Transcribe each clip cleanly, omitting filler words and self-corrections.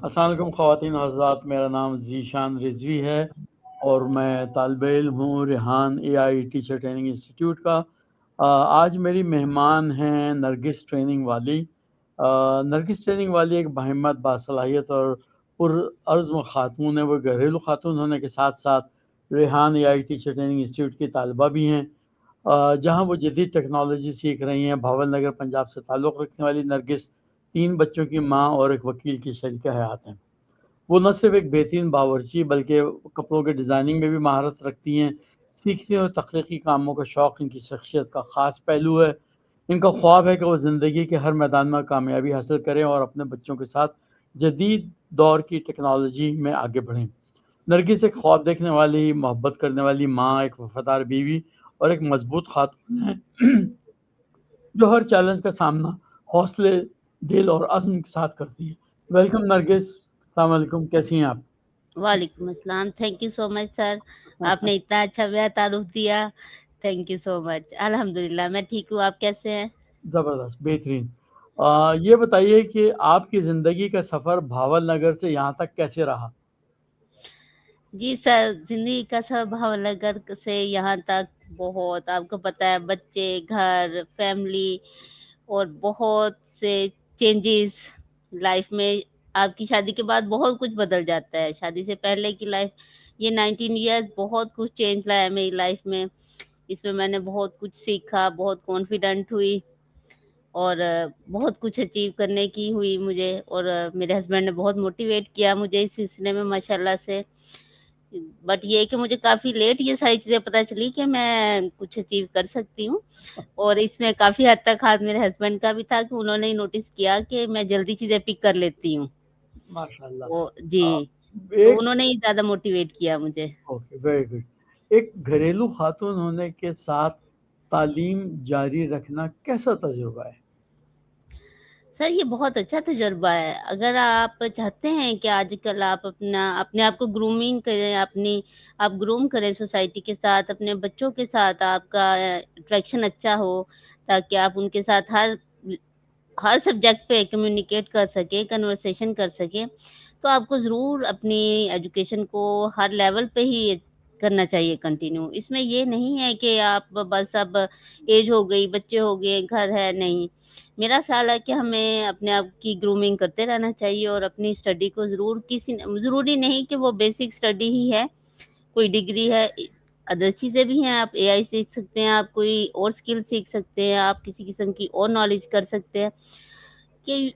السلام علیکم خواتین و حضرات، میرا نام ذیشان رضوی ہے اور میں طالب علم ہوں ریحان اے آئی ٹیچر ٹریننگ انسٹیٹیوٹ کا۔ آج میری مہمان ہیں نرگس ٹریننگ والی۔ نرگس ٹریننگ والی ایک باہمت، باصلاحیت اور پرعزم خاتون ہے۔ وہ گھریلو خاتون ہونے کے ساتھ ساتھ ریحان اے آئی ٹیچر ٹریننگ انسٹیٹیوٹ کی طالبہ بھی ہیں، جہاں وہ جدید ٹیکنالوجی سیکھ رہی ہیں۔ بھاول نگر پنجاب سے تعلق رکھنے والی نرگس 3 بچوں کی ماں اور ایک وکیل کی شریک حیات ہیں۔ وہ نہ صرف ایک بہترین باورچی بلکہ کپڑوں کے ڈیزائننگ میں بھی مہارت رکھتی ہیں۔ سیکھنے اور تخلیقی کاموں کا شوق ان کی شخصیت کا خاص پہلو ہے۔ ان کا خواب ہے کہ وہ زندگی کے ہر میدان میں کامیابی حاصل کریں اور اپنے بچوں کے ساتھ جدید دور کی ٹیکنالوجی میں آگے بڑھیں۔ نرگس ایک خواب دیکھنے والی، محبت کرنے والی ماں، ایک وفادار بیوی اور ایک مضبوط خاتون ہے جو ہر چیلنج کا سامنا حوصلے، دل اور عزم کے ساتھ کرتی ہے۔ ویلکم نرگس، السلام علیکم، کیسی ہیں آپ؟ وعلیکم السلام. تھینک یو سو مچ سر. آپ نے اتنا اچھا میرا تعارف دیا. تھینک یو سو مچ. الحمدللہ میں ٹھیک ہوں. آپ کیسے ہیں؟ زبردست، بہترین۔ یہ بتائیے کہ آپ کی زندگی کا سفر بھاول نگر سے یہاں تک کیسے رہا؟ جی سر، زندگی کا سب بھاول نگر سے یہاں تک بہت، آپ کو پتہ ہے، بچے، گھر، فیملی اور بہت سے چینجز لائف میں. آپ کی شادی کے بعد بہت کچھ بدل جاتا ہے. شادی سے پہلے کی لائف، یہ 19 ایئرز بہت کچھ چینج لایا میری لائف میں. اس میں نے بہت کچھ سیکھا، بہت کانفیڈنٹ ہوئی اور بہت کچھ اچیو کرنے کی ہوئی مجھے. اور میرے ہسبینڈ نے بہت موٹیویٹ کیا مجھے اس سلسلے میں ماشاءاللہ سے. بٹ یہ کہ مجھے کافی لیٹ یہ ساری چیزیں پتہ چلی کہ میں کچھ اچیو کر سکتی ہوں. اور اس میں کافی حد تک ہاتھ میرے ہسبینڈ کا بھی تھا کہ انہوں نے نوٹس کیا کہ میں جلدی چیزیں پک کر لیتی ہوں. ماشاءاللہ۔ جی، تو ایک انہوں نے ہی زیادہ موٹیویٹ کیا مجھے. Okay, very good. ایک گھریلو خاتون ہونے کے ساتھ تعلیم جاری رکھنا کیسا تجربہ ہے؟ سر یہ بہت اچھا تجربہ ہے. اگر آپ چاہتے ہیں کہ آج کل آپ اپنے آپ کو گرومنگ کریں، آپ گروم کریں سوسائٹی کے ساتھ، اپنے بچوں کے ساتھ آپ کا اٹریکشن اچھا ہو تاکہ آپ ان کے ساتھ ہر سبجیکٹ پہ کمیونیکیٹ کر سکیں، کنورسیشن کر سکیں، تو آپ کو ضرور اپنی ایجوکیشن کو ہر لیول پہ ہی کرنا چاہیے کنٹینیو. اس میں یہ نہیں ہے کہ آپ بس اب ایج ہو گئی، بچے ہو گئے، گھر ہے. نہیں، میرا خیال ہے کہ ہمیں اپنے آپ کی گرومنگ کرتے رہنا چاہیے اور اپنی اسٹڈی کو ضروری نہیں کہ وہ بیسک اسٹڈی ہی ہے. کوئی ڈگری ہے، ادر چیزیں بھی ہیں. آپ اے آئی سیکھ سکتے ہیں، آپ کوئی اور اسکل سیکھ سکتے ہیں، آپ کسی قسم کی اور نالج کر سکتے ہیں. کہ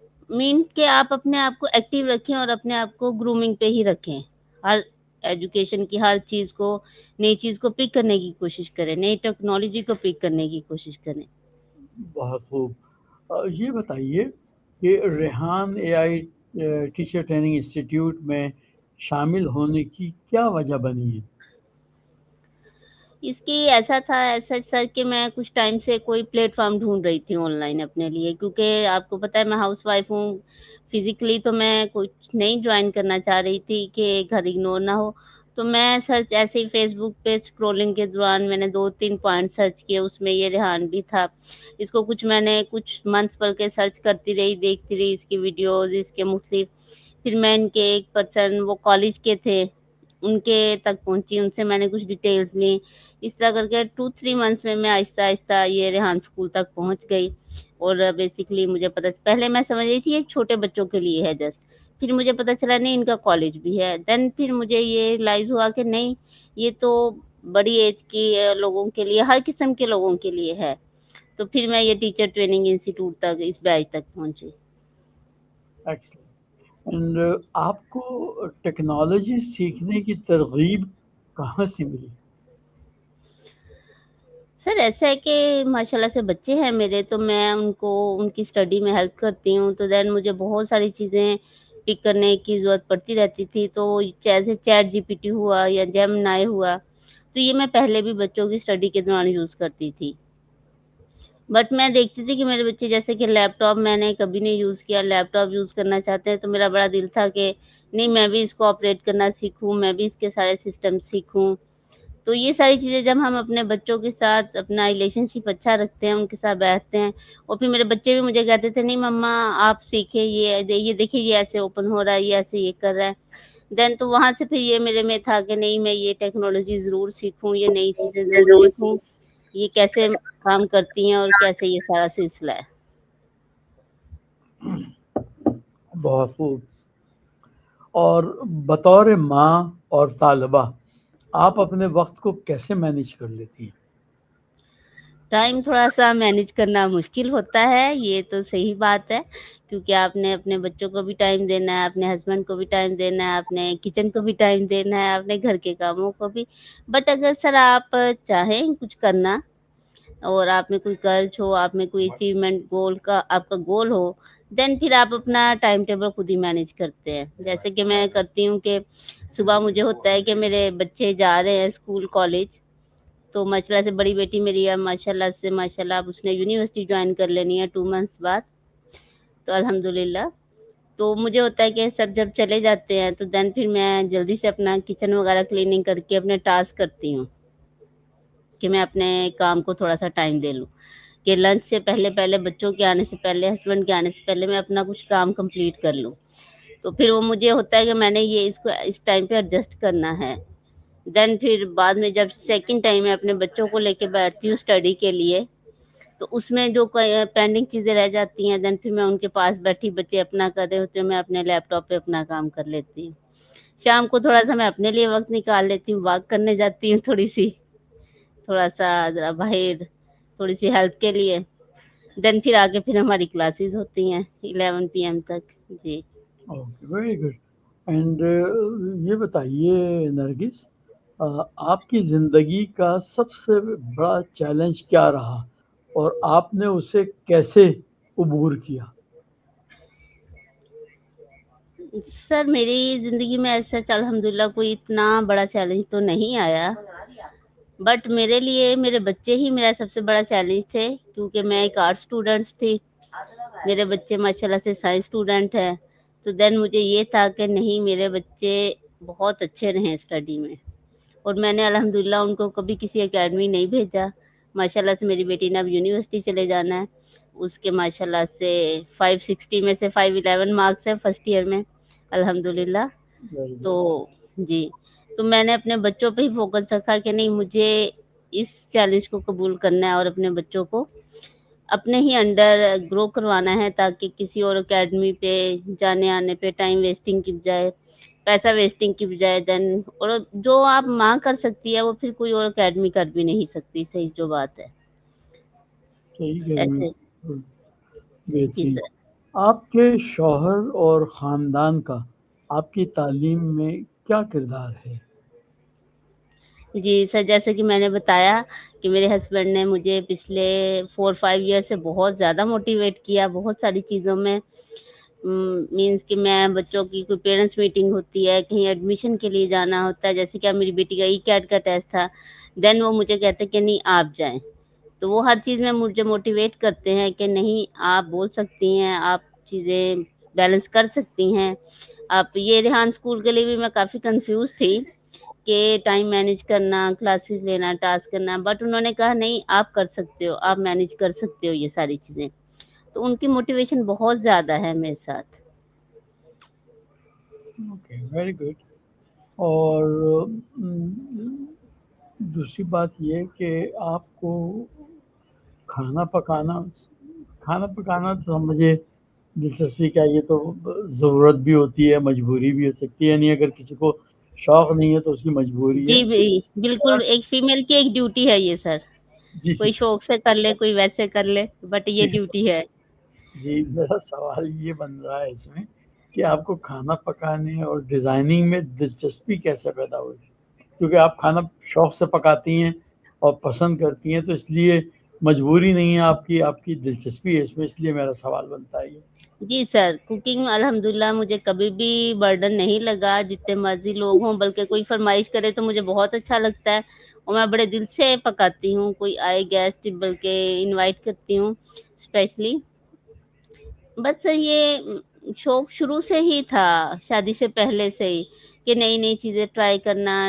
کہ آپ اپنے آپ کو ایکٹیو رکھیں اور اپنے آپ کو گرومنگ پہ ہی رکھیں. ہر ایجوکیشن کی ہر چیز کو، نئی چیز کو پک کرنے کی کوشش کریں، نئی ٹیکنالوجی کو پک کرنے کی کوشش کریں. بہت خوب۔ یہ بتائیے کہ ریحان اے آئی ٹیچر ٹریننگ انسٹیٹیوٹ میں شامل ہونے کی کیا وجہ بنی ہے؟ اس کی ایسا تھا سر کہ میں کچھ ٹائم سے کوئی پلیٹ فارم ڈھونڈ رہی تھی آن لائن اپنے لیے، کیونکہ آپ کو پتہ ہے میں ہاؤس وائف ہوں. فزیکلی تو میں کچھ نہیں جوائن کرنا چاہ رہی تھی کہ گھر اگنور نہ ہو. تو میں سرچ ایسے ہی فیس بک پہ اسکرولنگ کے دوران میں نے 2-3 پوائنٹ سرچ کیے. اس میں یہ ریحان بھی تھا. اس کو میں نے کچھ منتھس بل کے سرچ کرتی رہی، دیکھتی رہی اس کی ویڈیوز، اس کے مختلف. پھر میں ان کے ایک پرسن، وہ کالج کے تھے، ان کے تک پہنچی، ان سے میں نے کچھ ڈیٹیلز لی. اس طرح کر کے 2-3 منتھس میں آہستہ آہستہ یہ ریحان اسکول تک پہنچ گئی. اور بیسیکلی مجھے پہلے میں سمجھ رہی تھی ایک چھوٹے بچوں کے لیے ہے جسٹ. پھر مجھے پتہ چلا نہیں، ان کا کالج بھی ہے. دین پھر مجھے یہ ریلائز ہوا کہ نہیں، یہ تو بڑی ایج کی لوگوں کے لیے، ہر قسم کے لوگوں کے لیے ہے. تو پھر میں یہ ٹیچر ٹریننگ انسٹیٹیوٹ تک، اس بیچ تک پہنچی. ایکسلنٹ۔ اینڈ آپ کو ٹیکنالوجی سیکھنے کی ترغیب کہاں سے ملی؟ سر ایسا ہے کہ ماشاءاللہ سے بچے ہیں میرے، تو میں ان کو ان کی اسٹڈی میں ہیلپ کرتی ہوں. تو دین مجھے بہت ساری چیزیں پک کرنے کی ضرورت پڑتی رہتی تھی. تو جیسے چیٹ جی پی ٹی ہوا یا جیمنائی ہوا، تو یہ میں پہلے بھی بچوں کی اسٹڈی کے دوران یوز کرتی تھی. بٹ میں دیکھتی تھی کہ میرے بچے، جیسے کہ لیپ ٹاپ میں نے کبھی نہیں یوز کیا، لیپ ٹاپ یوز کرنا چاہتے ہیں. تو میرا بڑا دل تھا کہ نہیں، میں بھی اس کو آپریٹ کرنا سیکھوں، میں بھی اس کے سارے سسٹم سیکھوں. تو یہ ساری چیزیں جب ہم اپنے بچوں کے ساتھ اپنا ریلیشن شپ اچھا رکھتے ہیں، ان کے ساتھ بیٹھتے ہیں، اور پھر میرے بچے بھی مجھے کہتے تھے نہیں مما آپ سیکھیں، یہ دیکھیے یہ ایسے اوپن ہو رہا ہے، یہ ایسے یہ کر رہا ہے، دین تو وہاں سے پھر یہ میرے میں تھا کہ نہیں میں یہ ٹیکنالوجی ضرور سیکھوں، یہ نئی چیزیں ضرور سیکھوں، یہ کیسے کام کرتی ہیں اور کیسے یہ سارا سلسلہ ہے۔ بہت خوب۔ اور بطور ماں اور طالبہ آپ اپنے وقت کو کیسے مینیج کر لیتی ہیں؟ ٹائم تھوڑا سا مینیج کرنا مشکل ہوتا ہے، یہ تو صحیح بات ہے، کیونکہ آپ نے اپنے بچوں کو بھی ٹائم دینا ہے، اپنے ہسبینڈ کو بھی ٹائم دینا ہے، اپنے کچن کو بھی ٹائم دینا ہے، اپنے گھر کے کاموں کو بھی۔ بٹ اگر سر آپ چاہیں کچھ کرنا اور آپ میں کوئی قرض ہو، آپ میں کوئی اچیومنٹ گول کا آپ کا گول ہو، دین پھر آپ اپنا ٹائم ٹیبل خود ہی مینیج کرتے ہیں۔ جیسے کہ میں کرتی ہوں کہ صبح مجھے ہوتا ہے کہ میرے بچے جا رہے ہیں اسکول کالج، تو ماشاء اللہ سے بڑی بیٹی میری ہے ماشاء اللہ اب اس نے یونیورسٹی جوائن کر لینی ہے 2 منتھس بعد، تو الحمدللہ تو مجھے ہوتا ہے کہ سب جب چلے جاتے ہیں تو دین پھر میں جلدی سے اپنا کچن وغیرہ کلیننگ کر کے اپنے ٹاسک کرتی ہوں کہ میں اپنے کام کو تھوڑا سا ٹائم دے لوں، کہ لنچ سے پہلے بچوں کے آنے سے پہلے ہسبینڈ کے آنے سے پہلے میں اپنا کچھ کام کمپلیٹ کر لوں۔ تو پھر وہ مجھے ہوتا ہے کہ میں نے یہ اس کو اس ٹائم پہ ایڈجسٹ کرنا ہے، دین پھر بعد میں جب سیکنڈ ٹائم میں اپنے بچوں کو لے کے بیٹھتی ہوں اسٹڈی کے لیے، تو اس میں جو پینڈنگ چیزیں رہ جاتی ہیں دین پھر میں ان کے پاس بیٹھی، بچے اپنا کر رہے ہوتے ہیں، میں اپنے لیپ ٹاپ پہ اپنا کام کر لیتی ہوں۔ شام کو تھوڑا سا میں اپنے لیے وقت نکال لیتی ہوں، واک کرنے جاتی ہوں تھوڑا سا ذرا باہر، تھوڑی سی ہیلتھ کے لیے، دین پھر آگے پھر ہماری کلاسز ہوتی ہیں 11 PM تک۔ جی اوکے، ویری گڈ۔ اینڈ یہ بتائیے نرگس، آپ کی زندگی کا سب سے بڑا چیلنج کیا رہا اور آپ نے اسے کیسے عبور کیا؟ سر میری زندگی میں ایسا الحمدللہ کوئی اتنا بڑا چیلنج تو نہیں آیا، بٹ میرے لیے میرے بچے ہی میرا سب سے بڑا چیلنج تھے، کیونکہ میں ایک آرٹ اسٹوڈنٹ تھی، میرے بچے ماشاءاللہ سے سائنس اسٹوڈنٹ ہیں، تو دین مجھے یہ تھا کہ نہیں میرے بچے بہت اچھے رہیں اسٹڈی میں، اور میں نے الحمدللہ ان کو کبھی کسی اکیڈمی نہیں بھیجا۔ ماشاءاللہ سے میری بیٹی نے اب یونیورسٹی چلے جانا ہے، اس کے ماشاءاللہ سے 560 میں سے 511 مارکس ہیں فرسٹ ایئر میں الحمدللہ۔ تو جی تو میں نے اپنے بچوں پہ ہی فوکس رکھا کہ نہیں مجھے اس چیلنج کو قبول کرنا ہے اور اپنے بچوں کو اپنے ہی انڈر گرو کروانا ہے، تاکہ کسی اور اکیڈمی پہ جانے آنے پہ ٹائم ویسٹنگ کی بجائے، پیسہ ویسٹنگ کی بجائے، دین اور جو آپ ماں کر سکتی ہے وہ پھر کوئی اور اکیڈمی کر بھی نہیں سکتی، صحیح جو بات ہے صحیح کہہ رہی ایسے۔ ہیں، جی بہترین۔ سر۔ آپ کے شوہر اور خاندان کا آپ کی تعلیم میں کیا کردار ہے؟ جی سر، جیسے کہ میں نے بتایا کہ میرے ہسبینڈ نے مجھے پچھلے 4-5 ایئر سے بہت زیادہ موٹیویٹ کیا بہت ساری چیزوں میں، مینس کہ میں بچوں کی کوئی پیرنٹس میٹنگ ہوتی ہے، کہیں ایڈمیشن کے لیے جانا ہوتا ہے، جیسے کہ اب میری بیٹی کا ای کیٹ کا ٹیسٹ تھا، دین وہ مجھے کہتے کہ نہیں آپ جائیں، تو وہ ہر چیز میں مجھے موٹیویٹ کرتے ہیں کہ نہیں آپ بول سکتی ہیں، آپ چیزیں بیلنس کر سکتی ہیں آپ۔ یہ ریحان اسکول کے لیے بھی میں کافی کنفیوز تھی کہ ٹائم مینیج کرنا، کلاسز لینا، ٹاسک کرنا، بٹ انہوں نے کہا نہیں آپ کر سکتے ہو، آپ مینیج کر سکتے ہو یہ ساری چیزیں، تو ان کی موٹیویشن بہت زیادہ ہے میرے ساتھ۔ Okay, very good. اور دوسری بات یہ کہ آپ کو کھانا پکانا کھانا پکانا تو مجھے دلچسپی کیا، یہ تو ضرورت بھی ہوتی ہے، مجبوری بھی ہو سکتی ہے، یعنی اگر کسی کو شوق نہیں ہے تو اس کی مجبوری ہے۔ جی بالکل، ایک فیمیل کی ایک ڈیوٹی ہے یہ سر، جی کوئی شوق سے کر لے کوئی ویسے کر لے، بٹ یہ جی ڈیوٹی ہے۔ جی، میرا سوال یہ بن رہا ہے اس میں کہ آپ کو کھانا پکانے اور ڈیزائننگ میں دلچسپی کیسے پیدا ہوئی؟ کیونکہ آپ کھانا شوق سے پکاتی ہیں اور پسند کرتی ہیں، تو اس لیے مجبوری نہیں ہے آپ کی دلچسپی ہے اس میں، اس لیے میرا سوال بنتا ہے یہ۔ جی سر، کوکنگ الحمدللہ مجھے کبھی بھی برڈن نہیں لگا، جتنے مرضی لوگ ہوں، بلکہ کوئی فرمائش کرے تو مجھے بہت اچھا لگتا ہے، اور میں بڑے دل سے پکاتی ہوں، کوئی آئے گیسٹ بلکہ انوائٹ کرتی ہوں اسپیشلی۔ بس یہ شوق شروع سے ہی تھا، شادی سے پہلے سے ہی، کہ نئی نئی چیزیں ٹرائی کرنا،